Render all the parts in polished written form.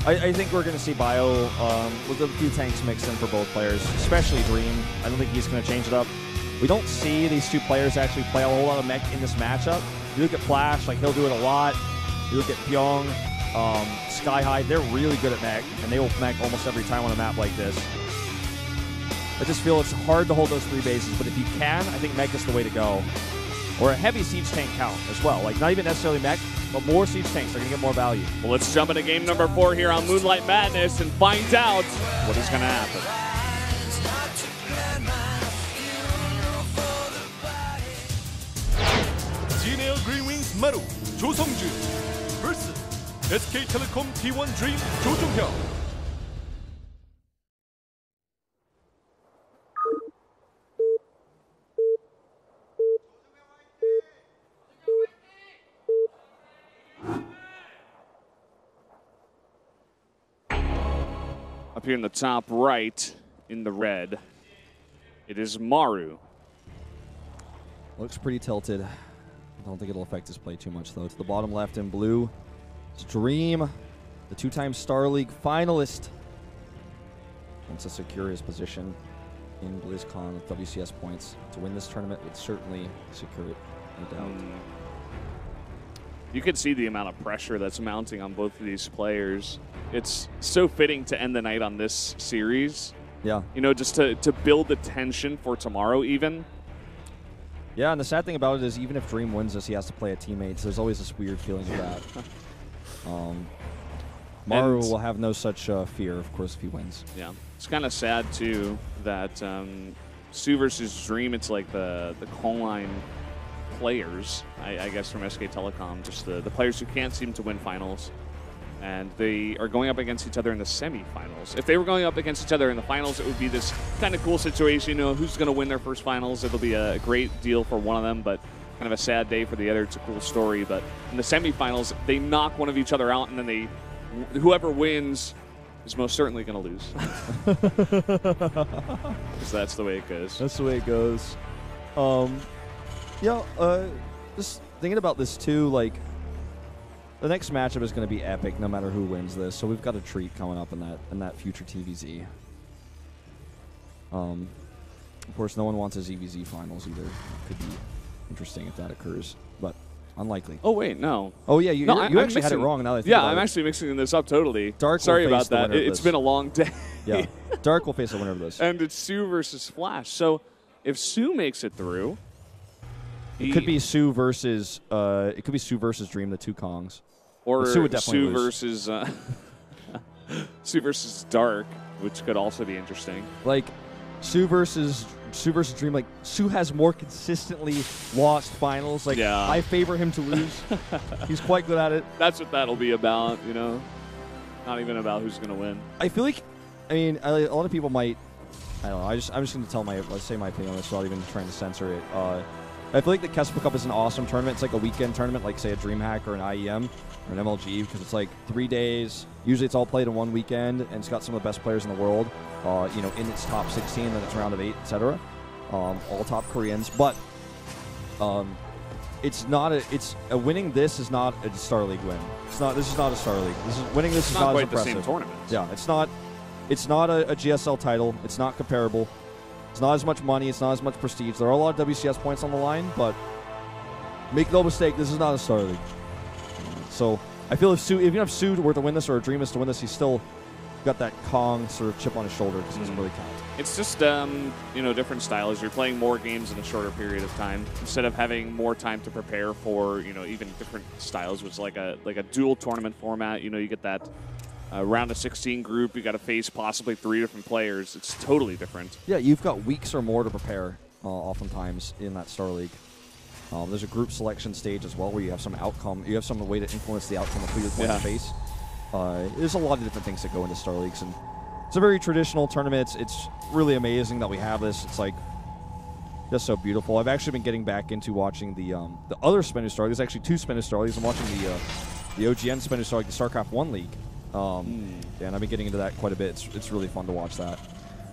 I think we're going to see Bio with a few tanks mixed in for both players, especially Dream. I don't think he's going to change it up. We don't see these two players actually play a whole lot of mech in this matchup. You look at Flash, like he'll do it a lot. You look at Pyong, Sky High, they're really good at mech, and they will mech almost every time on a map like this. I just feel it's hard to hold those 3 bases, but if you can, I think mech is the way to go. Or a heavy siege tank count as well. Like, not even necessarily mech, but more siege tanks. They're going to get more value. Well, let's jump into game number 4 here on Moonlight Madness and find out what is going to happen. GNL Green Wings Maru, 조성준 vs SK텔레콤 T1 Dream 조종혁. Up here in the top right, in the red, it is Maru. Looks pretty tilted. I don't think it'll affect his play too much, though. To the bottom left in blue, it's Dream, the 2-time Star League finalist. Wants to secure his position in BlizzCon with WCS points. To win this tournament would certainly secure it, no doubt. You can see the amount of pressure that's mounting on both of these players. It's so fitting to end the night on this series. Yeah. You know, just to build the tension for tomorrow even. Yeah, and the sad thing about it is even if Dream wins this, he has to play a teammate, so there's always this weird feeling of that. Maru will have no such fear, of course, if he wins. Yeah. It's kind of sad, too, that Sue versus Dream, it's like the call line players, I guess, from SK Telecom, just the players who can't seem to win finals. And they are going up against each other in the semifinals. If they were going up against each other in the finals, it would be this kind of cool situation. You know, who's going to win their first finals? It'll be a great deal for one of them, but kind of a sad day for the other. It's a cool story. But in the semifinals, they knock one of each other out, and then whoever wins is most certainly going to lose. Because that's the way it goes. That's the way it goes. Just thinking about this too, like, the next matchup is going to be epic no matter who wins this, so we've got a treat coming up in that future TVZ. Of course, no one wants a ZVZ finals either. It could be interesting if that occurs, but unlikely. Oh, wait, no. Oh, yeah, you actually had it wrong now that I think about I'm it. actually mixing this up totally. Dark Sorry about that. It's been a long day. Yeah, Dark will face the winner of this. And it's Sue versus Flash. So if Sue makes it through, it could be Sue versus Dream, the two Kongs. Or Sue would definitely lose. Sue versus Dark, which could also be interesting. Like Sue versus Dream, like Sue has more consistently lost finals. Like, yeah. I favor him to lose. He's quite good at it. That's what that'll be about, you know? Not even about who's going to win. I feel like, I mean, a lot of people might, I don't know, I'm just going to tell let's say my opinion on this without even trying to censor it. I feel like the KeSPA Cup is an awesome tournament. It's like a weekend tournament, like, say, a DreamHack or an IEM or an MLG, because it's like 3 days. Usually it's all played in one weekend, and it's got some of the best players in the world, you know, in its top 16, then its round of 8, etc. All top Koreans. But it's not winning this is not a Star League win. This is not a Star League. Winning this is not quite as impressive. the same tournament. Yeah, it's not a GSL title. It's not comparable. It's not as much money. It's not as much prestige. There are a lot of WCS points on the line, but make no mistake, this is not a Star League. So I feel even if Sue were to win this or a Dream is to win this, he's still got that Kong sort of chip on his shoulder because he doesn't really count. It's just you know, different styles. You're playing more games in a shorter period of time instead of having more time to prepare for, you know, even different styles, which is like a dual tournament format. You know, you get that round of 16 group. You got to face possibly 3 different players. It's totally different. Yeah, you've got weeks or more to prepare oftentimes in that Star League. There's a group selection stage as well where you have some outcome. You have some way to influence the outcome of who you're going to face. There's a lot of different things that go into Star Leagues, and it's a very traditional tournament. It's really amazing that we have this. It's like just so beautiful. I've actually been getting back into watching the other Spanish Star League. There's actually 2 Spanish Star Leagues. I'm watching the OGN Spanish Star League, the Starcraft 1 League. And I've been getting into that quite a bit. It's really fun to watch that.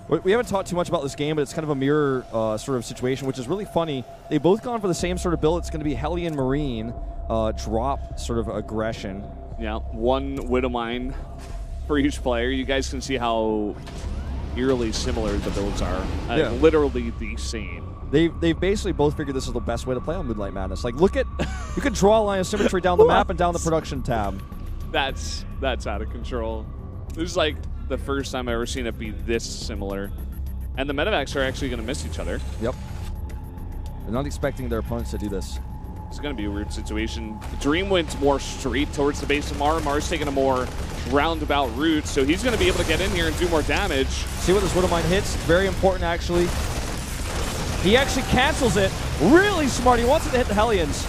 We haven't talked too much about this game, but it's kind of a mirror sort of situation, which is really funny. They've both gone for the same sort of build. It's going to be Hellion Marine, drop sort of aggression. Yeah, 1 Widowmine for each player. You guys can see how eerily similar the builds are. Yeah. Literally the same. They've basically both figured this is the best way to play on Moonlight Madness. Like, look at, you can draw a line of symmetry down the map and down the production tab. That's out of control. This is like the first time I've ever seen it be this similar. And the medevacs are actually going to miss each other. Yep. They're not expecting their opponents to do this. It's going to be a weird situation. Dream went more straight towards the base of Maru. Maru's taking a more roundabout route, so he's going to be able to get in here and do more damage. See what this Widow Mine hits? Very important, actually. He actually cancels it. Really smart. He wants it to hit the Hellions.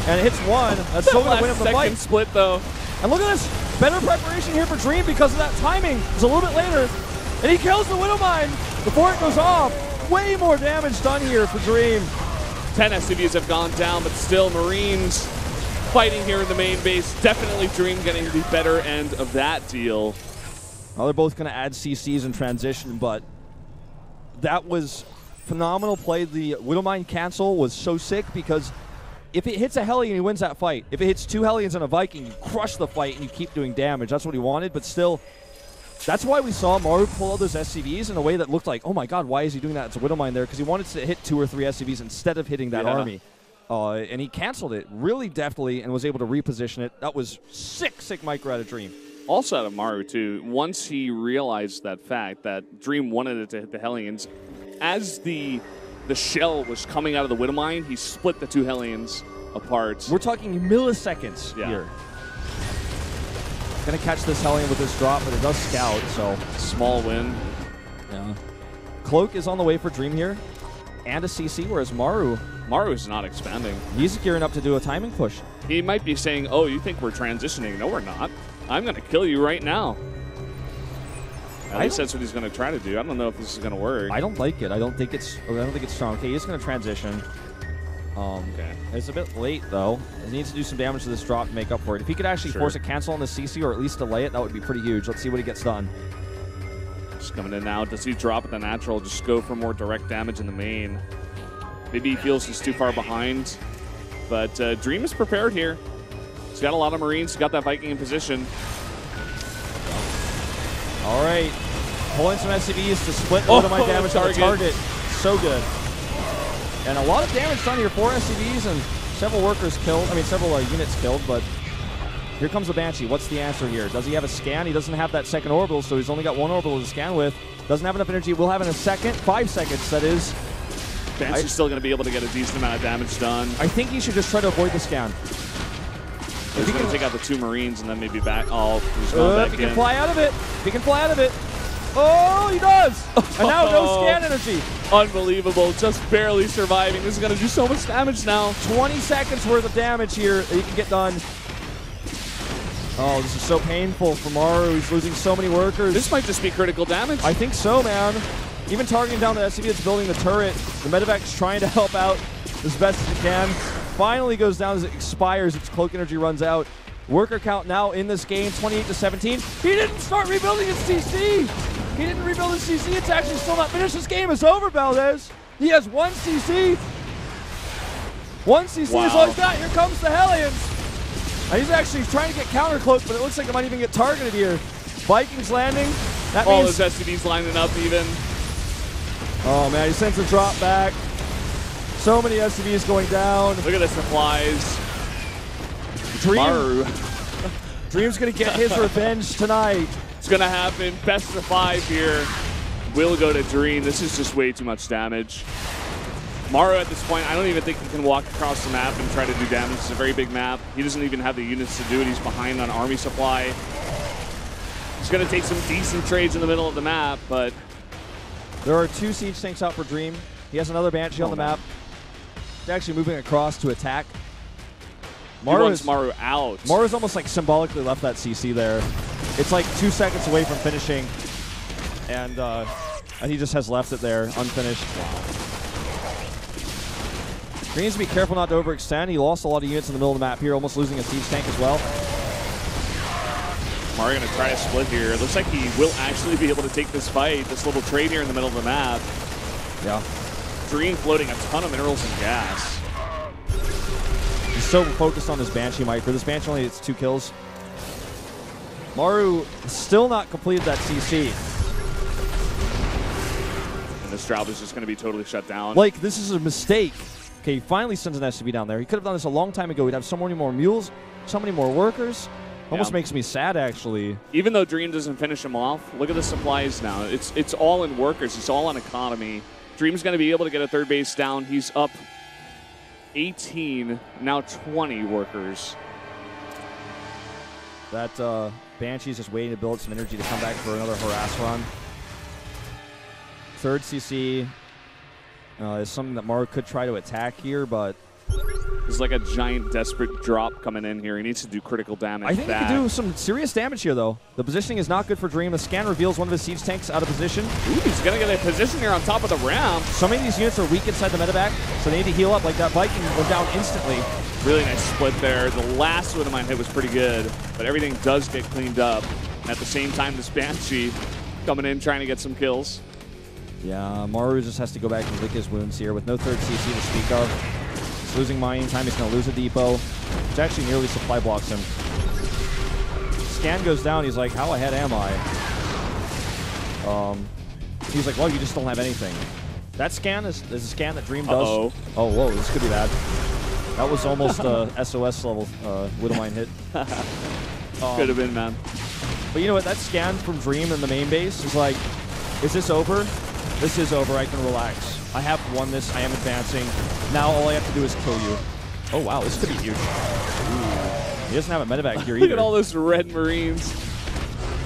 And it hits one. That's still going to win him the fight. Second split, though. And look at this. Better preparation here for Dream because of that timing. It's a little bit later. And he kills the Widow Mine before it goes off. Way more damage done here for Dream. 10 SCVs have gone down, but still Marines fighting here in the main base. Definitely Dream getting the better end of that deal. Well, they're both going to add CCs in transition, but that was phenomenal play. The Widow Mine cancel was so sick because if it hits a Hellion, he wins that fight. If it hits 2 Hellions and a Viking, you crush the fight and you keep doing damage. That's what he wanted, but still, that's why we saw Maru pull all those SCVs in a way that looked like, oh my god, why is he doing that? It's a Widow Mine there, because he wanted to hit 2 or 3 SCVs instead of hitting that army. And he canceled it really deftly and was able to reposition it. That was sick micro out of Dream. Also out of Maru, too. Once he realized that fact that Dream wanted it to hit the Hellions, as the shell was coming out of the Widow Mine, he split the 2 Hellions apart. We're talking milliseconds here. Gonna catch this Hellion with this drop, but it does scout, so. Small win. Yeah. Cloak is on the way for Dream here, and a CC, whereas Maru is not expanding. He's gearing up to do a timing push. He might be saying, oh, you think we're transitioning? No, we're not. I'm gonna kill you right now. At least that's what he's gonna try to do. I don't know if this is gonna work. I don't like it. I don't think it's strong. Okay, he's gonna transition. Okay. It's a bit late, though. He needs to do some damage to this drop to make up for it. If he could actually force a cancel on the CC or at least delay it, that would be pretty huge. Let's see what he gets done. Just coming in now. Does he drop at the natural? Just go for more direct damage in the main. Maybe he feels he's too far behind. But Dream is prepared here. He's got a lot of Marines. He's got that Viking in position. All right. Pulling some SCVs to split the Widow Mine damage on the target. So good. And a lot of damage done here. 4 SCVs and several workers killed. I mean, several units killed, but here comes the Banshee. What's the answer here? Does he have a scan? He doesn't have that second orbital, so he's only got 1 orbital to scan with. Doesn't have enough energy. We'll have in a second. 5 seconds, that is. Banshee's still going to be able to get a decent amount of damage done. I think he should just try to avoid the scan. He's going to take out the 2 Marines and then maybe back. Oh, he's going back in. He can fly out of it. He can fly out of it. Oh, he does! And now no scan energy. Unbelievable. Just barely surviving. This is going to do so much damage now. 20 seconds worth of damage here that he can get done. Oh, this is so painful for Maru. He's losing so many workers. This might just be critical damage. I think so, man. Even targeting down the SCV that's building the turret. The medevac's trying to help out as best as it can. Finally goes down as it expires. Its cloak energy runs out. Worker count now in this game, 28-17. He didn't start rebuilding his CC. He didn't rebuild his CC. It's actually still not finished. This game is over, Valdez. He has 1 CC. 1 CC is all he's got. Here comes the Hellions. And he's actually trying to get counter-cloaked, but it looks like it might even get targeted here. Vikings landing. That all means those SCVs lining up even. Oh, man, he sends a drop back. So many SCVs going down. Look at the supplies. Maru. Dream's going to get his revenge tonight. It's going to happen. Best of 5 here. Will go to Dream. This is just way too much damage. Maru at this point, I don't even think he can walk across the map and try to do damage. It's a very big map. He doesn't even have the units to do it. He's behind on army supply. He's going to take some decent trades in the middle of the map, but... There are 2 siege tanks out for Dream. He has another Banshee on the map. He's actually moving across to attack. Maru out. Maru's almost like symbolically left that CC there. It's like 2 seconds away from finishing, and he just has left it there unfinished. He needs to be careful not to overextend. He lost a lot of units in the middle of the map here, almost losing a siege tank as well. Maru going to try a split here. It looks like he will actually be able to take this fight, this little trade here in the middle of the map. Yeah. Dream floating a ton of minerals and gas. He's so focused on this Banshee micro. This Banshee only gets 2 kills. Maru still not completed that CC. And this Straub is just going to be totally shut down. Like, this is a mistake. Okay, he finally sends an SCV down there. He could have done this a long time ago. He'd have so many more mules, so many more workers. Almost makes me sad, actually. Even though Dream doesn't finish him off, look at the supplies now. It's all in workers. It's all on economy. Dream's going to be able to get a third base down. He's up 18, now 20 workers. That Banshee's just waiting to build some energy to come back for another harass run. Third CC is something that Maru could try to attack here, but It's like a giant desperate drop coming in here. He needs to do critical damage. I think he can do some serious damage here, though. The positioning is not good for Dream. The scan reveals one of his siege tanks out of position. Ooh, he's going to get a position here on top of the ramp. So many of these units are weak inside the medevac, so they need to heal up. Like that Viking went down instantly. Really nice split there. The last Wither Mine hit was pretty good, but everything does get cleaned up. And at the same time, this Banshee coming in trying to get some kills. Yeah, Maru just has to go back and lick his wounds here with no third CC to speak of. He's losing mining time. He's going to lose a depot, which actually nearly supply blocks him. Scan goes down. He's like, how ahead am I? He's like, well, you just don't have anything. That scan is a scan that Dream does. Uh-oh. Oh, whoa, this could be bad. That was almost SOS level Widow Mine hit. Could have been, man. But you know what? That scan from Dream in the main base is like, is this over? This is over. I can relax. I have won this. I am advancing. Now all I have to do is kill you. Oh, wow. This could be huge. Ooh. He doesn't have a medevac here either. Look at all those red Marines.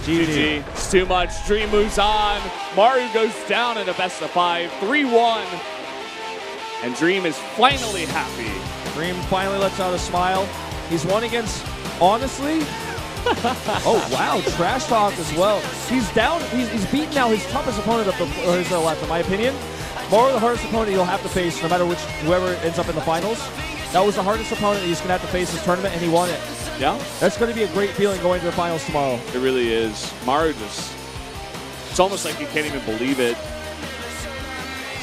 GG. It's too much. Dream moves on. Maru goes down in a best of 5. 3-1. And Dream is finally happy. Dream finally lets out a smile. He's won against, honestly... Oh, wow. Trash talk as well. He's down. He's beaten now his toughest opponent of his left, in my opinion. Maru, the hardest opponent he'll have to face no matter whoever ends up in the finals. That was the hardest opponent he's going to have to face this tournament, and he won it. Yeah. That's going to be a great feeling going to the finals tomorrow. It really is. Maru just... It's almost like he can't even believe it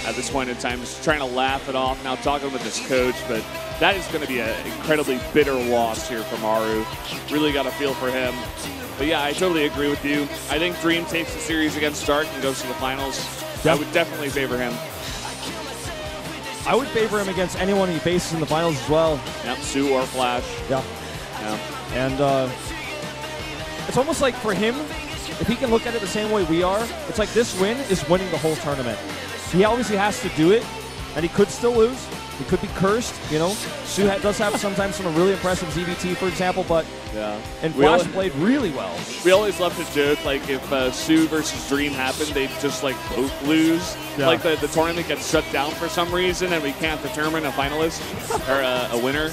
at this point in time. Just trying to laugh it off. Now talking with his coach, but that is going to be an incredibly bitter loss here for Maru. Really got a feel for him. But yeah, I totally agree with you. I think Dream takes the series against Stark and goes to the finals. Yep. I would definitely favor him. I would favor him against anyone he faces in the finals as well. Yep, Sue or Flash. Yeah. And it's almost like for him, if he can look at it the same way we are, it's like this win is winning the whole tournament. He obviously has to do it, and he could still lose. He could be cursed, you know. Sue does have sometimes some really impressive ZBT, for example, but and Flash played really well. We always love to joke, like, if Sue versus Dream happened, they'd just, like, both lose. Yeah. Like, the tournament gets shut down for some reason, and we can't determine a finalist or a winner.